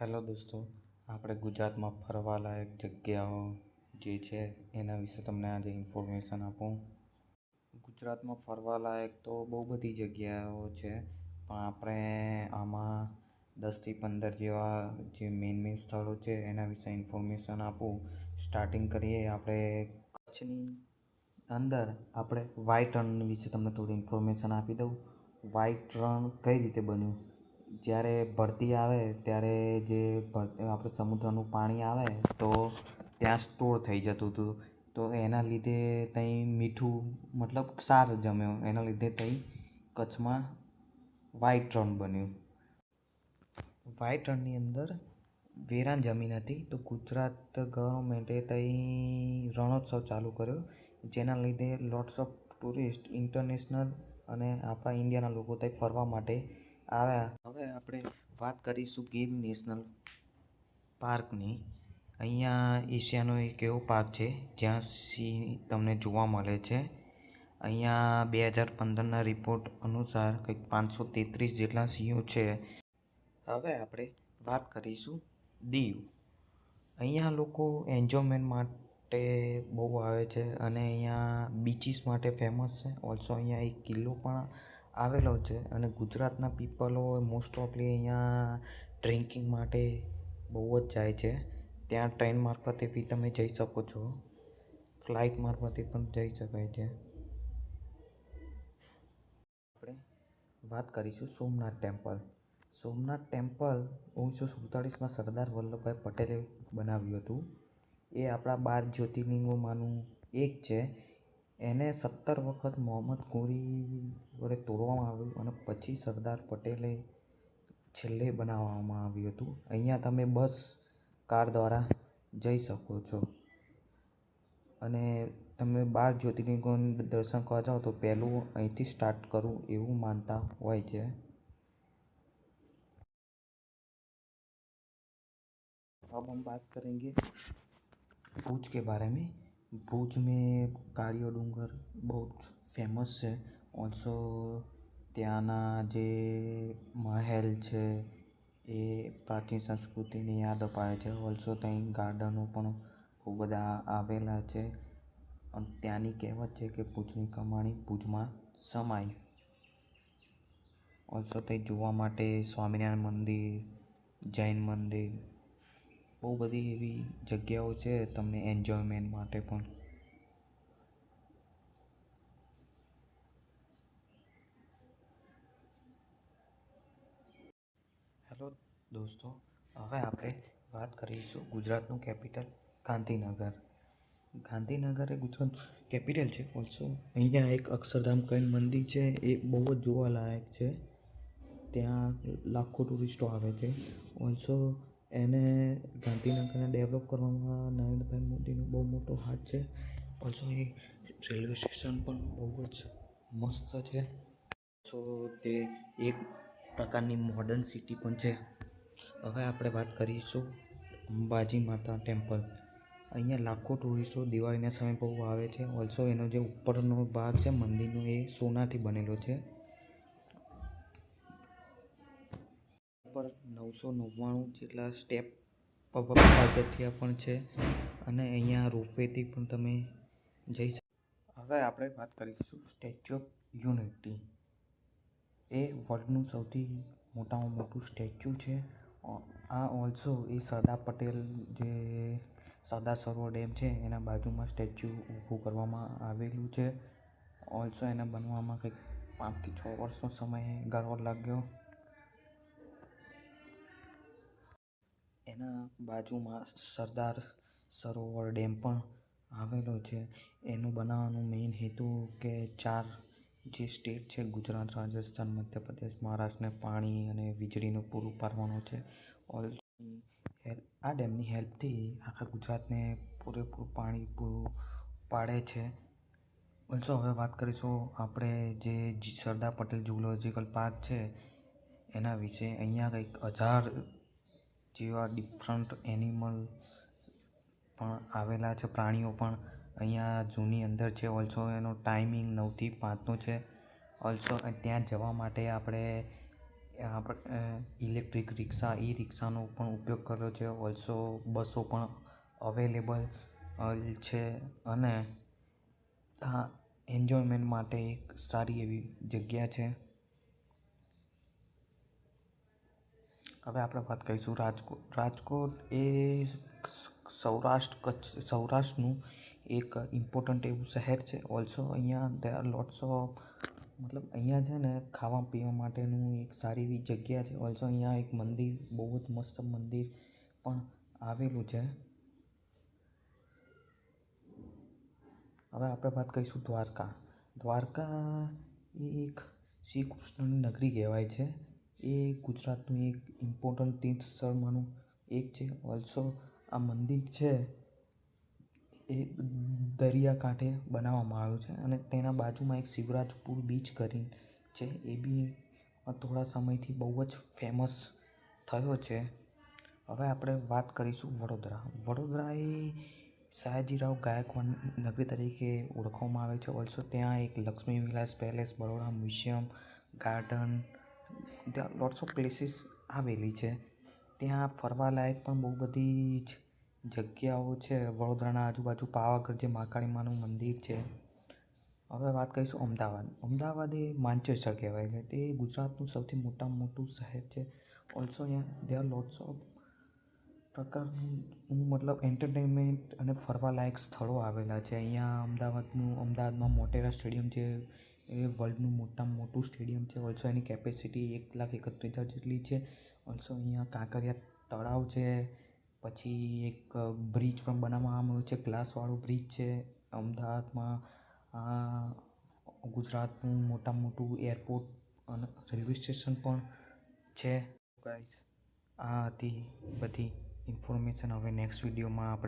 Hello દોસ્તો, આપણે ગુજરાતમાં ફરવાલાયક જગ્યાઓ જે છે એના વિશે તમને આજે ઇન્ફોર્મેશન આપું. ગુજરાતમાં ફરવાલાયક તો બહુ બધી જગ્યાઓ છે, પણ આપણે આમાં 10થી 15 જેવા જે મેઇન સ્થળો છે એના વિશે ઇન્ફોર્મેશન આપું. સ્ટાર્ટિંગ કરીએ આપણે કચ્છની અંદર. આપણે વ્હાઇટ રણ વિશે તમને થોડી ઇન્ફોર્મેશન આપી દઉં. વ્હાઇટ રણ કઈ રીતે બન્યું? જ્યારે ભરતી આવે ત્યારે જે આપણે સમુદ્રનું પાણી આવે તો ત્યાં સ્ટોર થઈ જતું હતું, તો એના લીધે ત્યાં મીઠું મતલબ ક્ષાર જમ્યો, એના લીધે ત્યાં કચ્છમાં વ્હાઇટ રણ બન્યું. વ્હાઇટ રણની અંદર વેરાન જમીન હતી, તો ગુજરાત ગવર્મેન્ટે ત્યાં રણોત્સવ ચાલુ કર્યો, જેના લીધે લોટ્સ ઓફ ટુરિસ્ટ ઇન્ટરનેશનલ અને આપણા ઇન્ડિયાના લોકો ત્યાં ફરવા માટે આવ્યા. હવે આપણે વાત કરીશું ગીર નેશનલ પાર્કની. અહીંયા એશિયાનો એક એવો પાર્ક છે જ્યાં સિંહ તમને જોવા મળે છે. અહીંયા 2015ના રિપોર્ટ અનુસાર કંઈક 533 જેટલા સિંહો છે. હવે આપણે વાત કરીશું દીવ. અહીંયા લોકો એન્જોયમેન્ટ માટે બહુ આવે છે અને અહીંયા બીચીસ માટે ફેમસ છે. ઓલ્સો અહીંયા એક કિલ્લો પણ આવેલો છે અને ગુજરાતના પીપલો મોસ્ટ ઓફલી અહીંયા ડ્રિંકિંગ માટે બહુ જ જાય છે. ત્યાં ટ્રેન મારફતે બી તમે જઈ શકો છો, ફ્લાઇટ મારફતે પણ જઈ શકાય છે. આપણે વાત કરીશું સોમનાથ ટેમ્પલ. સોમનાથ ટેમ્પલ 1947માં સરદાર વલ્લભભાઈ પટેલે બનાવ્યું હતું. એ આપણા 12 જ્યોતિર્લિંગોમાંનું એક છે. એને 17 વખત મોહમ્મદ ઘોરી વડે તોડવામાં આવ્યું અને પછી સરદાર પટેલે છેલ્લે બનાવવામાં આવ્યું હતું. અહીંયા તમે બસ, કાર દ્વારા જઈ શકો છો અને તમે 12 જ્યોતિર્લિંગોના દર્શન કરવા જાઓ તો પહેલું અહીંથી સ્ટાર્ટ કરું એવું માનતા હોય છે. अब हम बात करेंगे भूज के बारे में. भूज में कालियो डूंगर बहुत फेमस છે. ઓલ્સો ત્યાંના જે મહેલ છે એ પ્રાચીન સંસ્કૃતિની યાદ અપાવે છે. ઓલ્સો ત્યાં ગાર્ડનો પણ ખૂબ બધા આવેલા છે અને ત્યાંની કહેવત છે કે ભુજની કમાણી ભુજમાં સમાય. ઓલ્સો ત્યાં જોવા માટે સ્વામિનારાયણ મંદિર, જૈન મંદિર, બહુ બધી એવી જગ્યાઓ છે તમને એન્જોયમેન્ટ માટે પણ. હેલો દોસ્તો, હવે આપણે વાત કરીશું ગુજરાતનું કેપિટલ ગાંધીનગર. ગાંધીનગર એ ગુજરાતનું કેપિટલ છે. ઓલ્સો અહીંયા એક અક્ષરધામ કરીને મંદિર છે, એ બહુ જ જોવાલાયક છે. ત્યાં લાખો ટુરિસ્ટો આવે છે. ઓલ્સો એને ગાંધીનગરને ડેવલપ કરવામાં નરેન્દ્રભાઈ મોદીનો બહુ મોટો હાથ છે. ઓલ્સો એ રેલવે સ્ટેશન પણ બહુ જ મસ્ત છે. સો તે એક પ્રકારની મોડર્ન સિટી પણ છે. હવે આપણે વાત કરીશું અંબાજી માતા ટેમ્પલ. અહીંયા લાખો ટુરિસ્ટો દિવાળીના સમયે બહુ આવે છે. ઓલ્સો એનો જે ઉપરનો ભાગ છે મંદિરનો એ સોનાથી બનેલો છે. પર 999 જેટલા સ્ટેપ પગથિયા પણ છે અને અહીંયા રોપવેથી પણ તમે જઈ શકો. હવે આપણે વાત કરીશું સ્ટેચ્યુ ઓફ યુનિટી. એ વર્લ્ડનું સૌથી મોટામાં મોટું સ્ટેચ્યુ છે. આ ઓલ્સો એ સરદાર પટેલ જે સરદાર સરોવર ડેમ છે એના બાજુમાં સ્ટેચ્યુ ઊભું કરવામાં આવેલું છે. ઓલ્સો એને બનવામાં કંઈક 5થી 6 વર્ષનો સમયગાળો લાગ્યો. એના બાજુમાં સરદાર સરોવર ડેમ પણ આવેલો છે. એનું બનાવવાનું મેઇન હેતુ કે 4 જે સ્ટેટ છે ગુજરાત, રાજસ્થાન, મધ્યપ્રદેશ, મહારાષ્ટ્રને પાણી અને વીજળીનું પૂરું પાડવાનું છે. આ ડેમની હેલ્પથી આખા ગુજરાતને પૂરેપૂરું પાણી પૂરું પાડે છે. ઓલ્સો હવે વાત કરીશું આપણે જે સરદાર પટેલ ઝૂઓલોજીકલ પાર્ક છે એના વિશે. અહીંયા કંઈક 1000 જેવા ડિફરન્ટ એનિમલ પણ આવેલા છે, પ્રાણીઓ પણ અહીંયા ઝૂની અંદર છે. ઓલ્સો એનો ટાઈમિંગ 9 થી 5નો છે. ઓલ્સો ત્યાં જવા માટે આપણે આપણે ઇલેક્ટ્રિક રિક્ષા ઈ રિક્ષાનો પણ ઉપયોગ કર્યો છે. ઓલ્સો બસો પણ અવેલેબલ છે અને આ એન્જોયમેન્ટ માટે એક સારી એવી જગ્યા છે. હવે આપણે વાત કરીશું રાજકોટ. રાજકોટ એ સૌરાષ્ટ્રનું એક ઇમ્પોર્ટન્ટ એવું શહેર છે. ઓલ્સો અહીંયા દે આર લોટ્સ ઓફ અહીંયા છે ને ખાવા પીવા માટેનું એક સારી એવી જગ્યા છે. ઓલ્સો અહીંયા એક મંદિર, બહુ જ મસ્ત મંદિર પણ આવેલું છે. હવે આપણે વાત કરીશું દ્વારકા. દ્વારકા એ એક શ્રી કૃષ્ણની નગરી કહેવાય છે. એ ગુજરાતનું એક ઇમ્પોર્ટન્ટ તીર્થ સ્થળમાંનું એક છે. ઓલ્સો આ મંદિર છે એ દરિયાકાંઠે બનાવવામાં આવ્યું છે અને તેના બાજુમાં એક શિવરાજપુર બીચ કરીને છે. એ બી થોડા સમયથી બહુ જ ફેમસ થયો છે. હવે આપણે વાત કરીશું વડોદરા. વડોદરા એ સયાજીરાવ ગાયકવાડ નગરી તરીકે ઓળખવામાં આવે છે. ઓલ્સો ત્યાં એક લક્ષ્મી વિલાસ પેલેસ, બરોડા મ્યુઝિયમ, ગાર્ડન, ત્યાં લોટ્સ ઓફ પ્લેસીસ આવેલી છે. ત્યાં ફરવાલાયક પણ બહુ બધી જ જગ્યાઓ છે. વડોદરાના આજુબાજુ પાવાગઢ જે મહાકાળી માનું મંદિર છે. હવે વાત કરીશું અમદાવાદ. અમદાવાદ એ માન્ચેસ્ટર કહેવાય છે. તે ગુજરાતનું સૌથી મોટામાં મોટું શહેર છે. ઓલ્સો અહીંયા દે આર લોટ્સ ઓફ પ્રકારનું એન્ટરટેનમેન્ટ અને ફરવાલાયક સ્થળો આવેલા છે. અહીંયા અમદાવાદમાં મોટેરા સ્ટેડિયમ છે. એ વર્લ્ડનું મોટામાં મોટું સ્ટેડિયમ છે. ઓલ્સો એની કેપેસિટી 1,31,000 જેટલી છે. ઓલ્સો અહીંયા કાંકરિયા તળાવ છે. પછી એક બ્રિજ પણ બનાવવામાં આવ્યો છે, ગ્લાસવાળો બ્રિજ છે. અમદાવાદમાં ગુજરાતનું મોટામાં મોટું એરપોર્ટ અને રેલવે સ્ટેશન પણ છે. ગાઈસ, આ હતી બધી ઇન્ફોર્મેશન. હવે નેક્સ્ટ વિડીયોમાં આપણે